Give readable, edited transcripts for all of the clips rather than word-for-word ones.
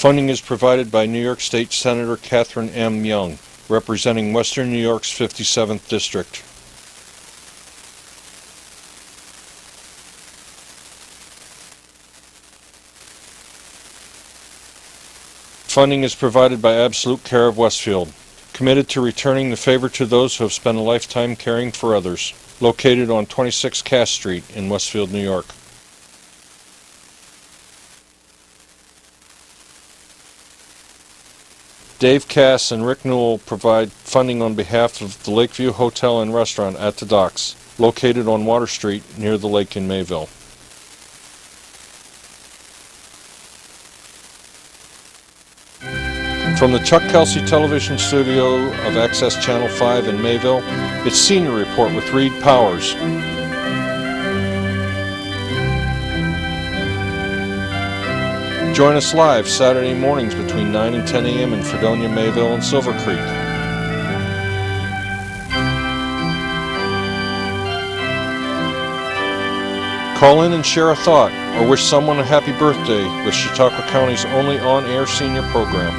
Funding is provided by New York State Senator Catherine M. Young, representing Western New York's 57th District. Funding is provided by Absolute Care of Westfield, committed to returning the favor to those who have spent a lifetime caring for others, located on 26 Cass Street in Westfield, New York. Dave Cass and Rick Newell provide funding on behalf of the Lakeview Hotel and Restaurant at the Docks, located on Water Street near the lake in Mayville. From the Chuck Kelsey Television Studio of Access Channel 5 in Mayville, it's Senior Report with Reed Powers. Join us live Saturday mornings between 9 and 10 a.m. in Fredonia, Mayville, and Silver Creek. Call in and share a thought or wish someone a happy birthday with Chautauqua County's only on-air senior program.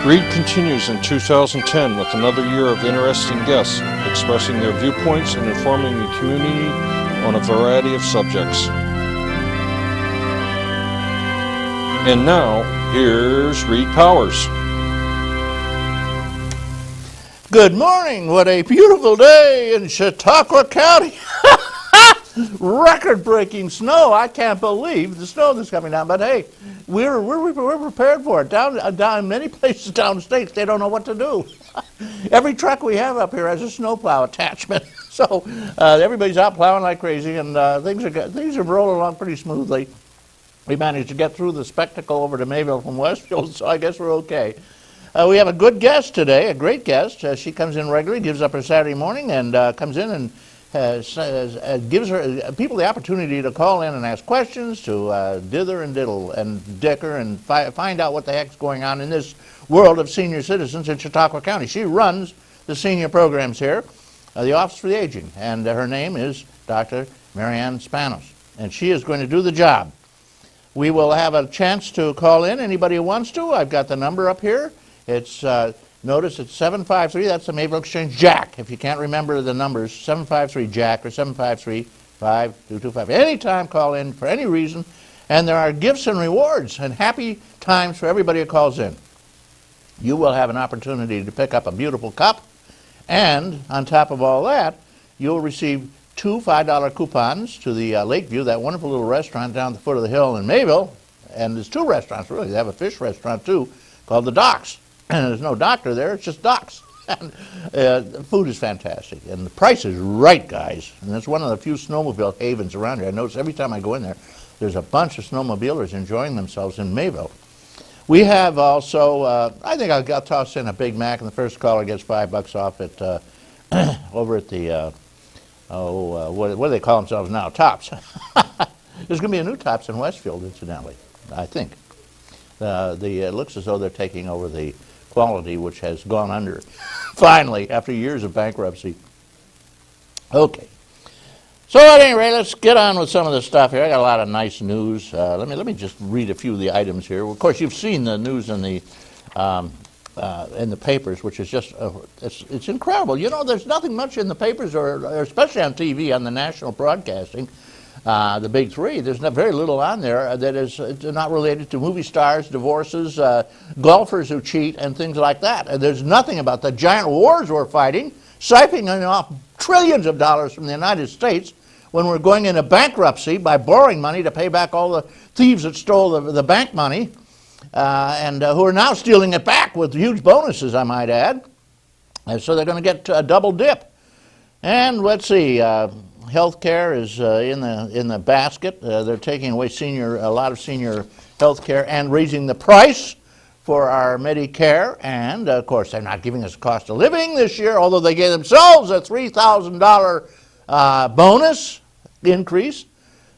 Reed continues in 2010 with another year of interesting guests expressing their viewpoints and informing the community on a variety of subjects. And now, here's Reed Powers. Good morning. What a beautiful day in Chautauqua County. Record-breaking snow. I can't believe the snow that's coming down. But hey, we're prepared for it. Down in many places downstate, they don't know what to do. Every truck we have up here has a snowplow attachment. So everybody's out plowing like crazy, and things are rolling along pretty smoothly. We managed to get through the spectacle over to Mayville from Westfield, so I guess we're okay. We have a good guest today, a great guest. She comes in regularly, gives up her Saturday morning, and comes in and gives her people the opportunity to call in and ask questions, to dither and diddle and dicker and find out what the heck's going on in this world of senior citizens in Chautauqua County. She runs the senior programs here, the Office for the Aging, and her name is Dr. Marianne Spanos, and she is going to do the job. We will have a chance to call in, anybody who wants to. I've got the number up here. It's notice it's 753, that's the Mayville Exchange Jack. If you can't remember the numbers, 753 Jack or 753-5225. Anytime, call in for any reason. And there are gifts and rewards and happy times for everybody who calls in. You will have an opportunity to pick up a beautiful cup. And on top of all that, you'll receive 2 $5 coupons to the Lakeview, that wonderful little restaurant down at the foot of the hill in Mayville. And there's 2 restaurants, really. They have a fish restaurant, too, called the Docks. And there's no doctor there, it's just Docks. And the food is fantastic, and the price is right, guys. And it's one of the few snowmobile havens around here. I notice every time I go in there, there's a bunch of snowmobilers enjoying themselves in Mayville. We have also, I think I'll toss in a Big Mac, and the first caller gets $5 off at over at the, what do they call themselves now? Tops. There's going to be a new Tops in Westfield, incidentally, I think. It looks as though they're taking over the Quality, which has gone under, finally, after years of bankruptcy. Okay. So at any rate, let's get on with some of the stuff here. I got a lot of nice news. Let me just read a few of the items here. Of course, you've seen the news in the papers, which is just it's incredible. You know, there's nothing much in the papers, or especially on TV, on the national broadcasting. The big 3, there's very little on there that is not related to movie stars, divorces, golfers who cheat, and things like that. And there's nothing about the giant wars we're fighting, siphoning off trillions of dollars from the United States when we're going into bankruptcy by borrowing money to pay back all the thieves that stole the bank money, and who are now stealing it back with huge bonuses, I might add. And so they're going to get a double dip. And let's see. Health care is in the basket. They're taking away a lot of senior health care and raising the price for our Medicare. And, of course, they're not giving us cost of living this year, although they gave themselves a $3,000 bonus increase.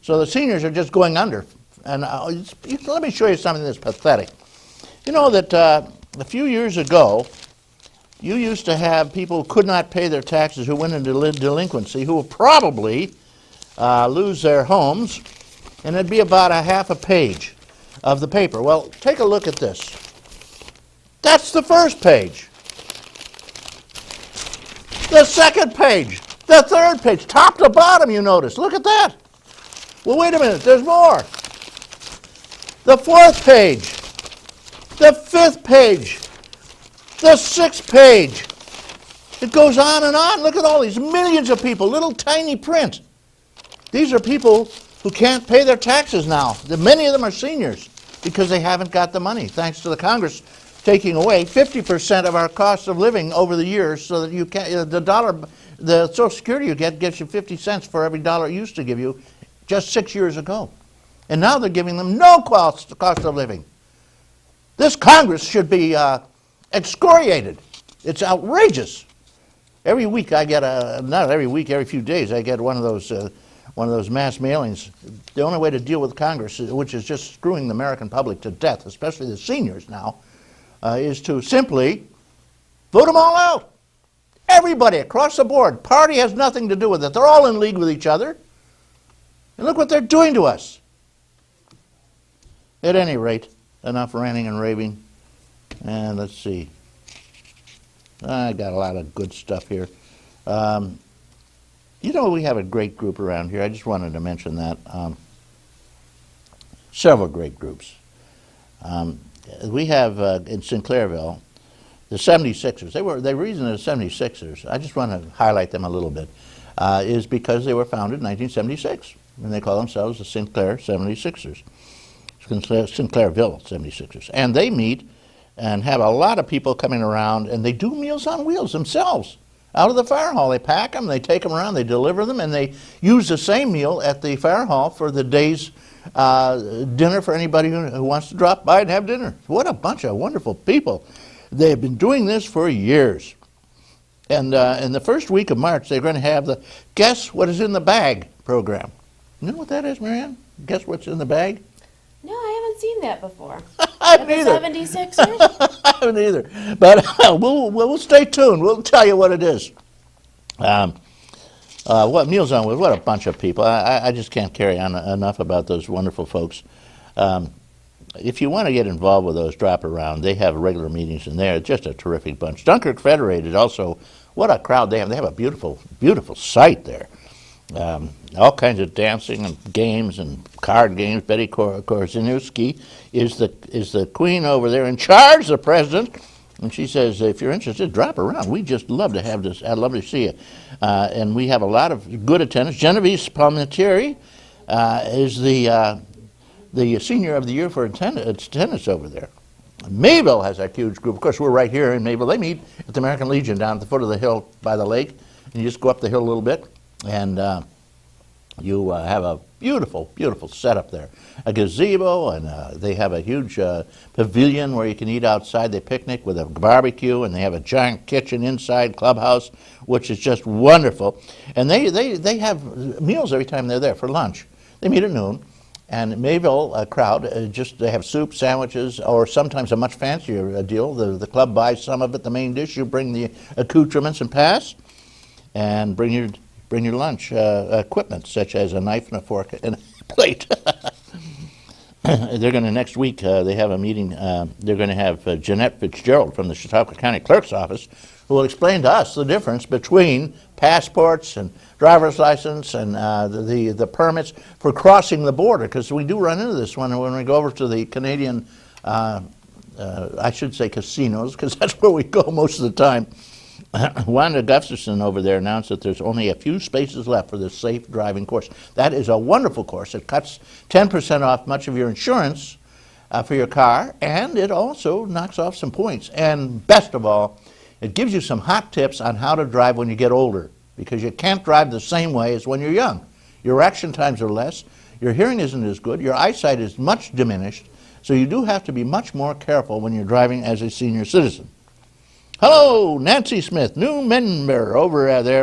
So the seniors are just going under. And let me show you something that's pathetic. You know that a few years ago, you used to have people who could not pay their taxes, who went into delinquency, who will probably lose their homes, and it'd be about a half a page of the paper. Well, take a look at this. That's the first page. The second page. The third page. Top to bottom, you notice. Look at that. Well, wait a minute. There's more. The fourth page. The fifth page. The sixth page. It goes on and on. Look at all these millions of people. Little tiny print. These are people who can't pay their taxes now. Many of them are seniors because they haven't got the money, thanks to the Congress taking away 50% of our cost of living over the years, so that you can't, the Social Security you get gives you 50 cents for every dollar it used to give you just 6 years ago. And now they're giving them no cost of living. This Congress should be excoriated. It's outrageous. Every week I get not every week, every few days I get one of those mass mailings. The only way to deal with Congress, which is just screwing the American public to death, especially the seniors now, is to simply vote them all out. Everybody across the board. Party has nothing to do with it. They're all in league with each other. And look what they're doing to us. At any rate, enough ranting and raving. And let's see. I got a lot of good stuff here. You know, we have a great group around here. I just wanted to mention that. Several great groups. We have in Sinclairville, the 76ers. The reason they're 76ers, I just want to highlight them a little bit, is because they were founded in 1976. And they call themselves the Sinclair 76ers. Sinclairville 76ers. And they meet and have a lot of people coming around, and they do Meals on Wheels themselves. Out of the fire hall, they pack them, they take them around, they deliver them, and they use the same meal at the fire hall for the day's dinner for anybody who wants to drop by and have dinner. What a bunch of wonderful people. They have been doing this for years. And in the first week of March, they're going to have the Guess What Is in the Bag program. You know what that is, Marianne? Guess what's in the bag? No, I haven't seen that before. I haven't either. 76ers? I haven't either. But we'll stay tuned. We'll tell you what it is. What Meals on Wheels, what a bunch of people. I just can't carry on enough about those wonderful folks. If you want to get involved with those, drop around. They have regular meetings in there. It's just a terrific bunch. Dunkirk Federated also, what a crowd they have. They have a beautiful, beautiful site there. All kinds of dancing and games and card games. Betty Korzinski is the queen over there in charge, the president. And she says, if you're interested, drop around. We just love to have this. I'd love to see you. And we have a lot of good attendance. Genevieve Palmentieri is the senior of the year for attendance over there. Mayville has a huge group. Of course, we're right here in Mayville. They meet at the American Legion down at the foot of the hill by the lake. And you just go up the hill a little bit, and you have a beautiful, beautiful setup there. A gazebo, and they have a huge pavilion where you can eat outside. They picnic with a barbecue, and they have a giant kitchen inside, clubhouse, which is just wonderful. And they have meals every time they're there for lunch. They meet at noon. And Mayville crowd, they have soup, sandwiches, or sometimes a much fancier deal. The club buys some of it, the main dish. You bring the accoutrements and pass, and bring your lunch equipment, such as a knife and a fork and a plate. They're going to, next week, they have a meeting. They're going to have Jeanette Fitzgerald from the Chautauqua County Clerk's Office, who will explain to us the difference between passports and driver's license and the permits for crossing the border, because we do run into this one when we go over to the Canadian, I should say casinos, because that's where we go most of the time. Wanda Gustafson over there announced that there's only a few spaces left for this safe driving course. That is a wonderful course. It cuts 10% off much of your insurance for your car, and it also knocks off some points. And best of all, it gives you some hot tips on how to drive when you get older, because you can't drive the same way as when you're young. Your reaction times are less, your hearing isn't as good, your eyesight is much diminished, so you do have to be much more careful when you're driving as a senior citizen. Hello, Nancy Smith, new member over there.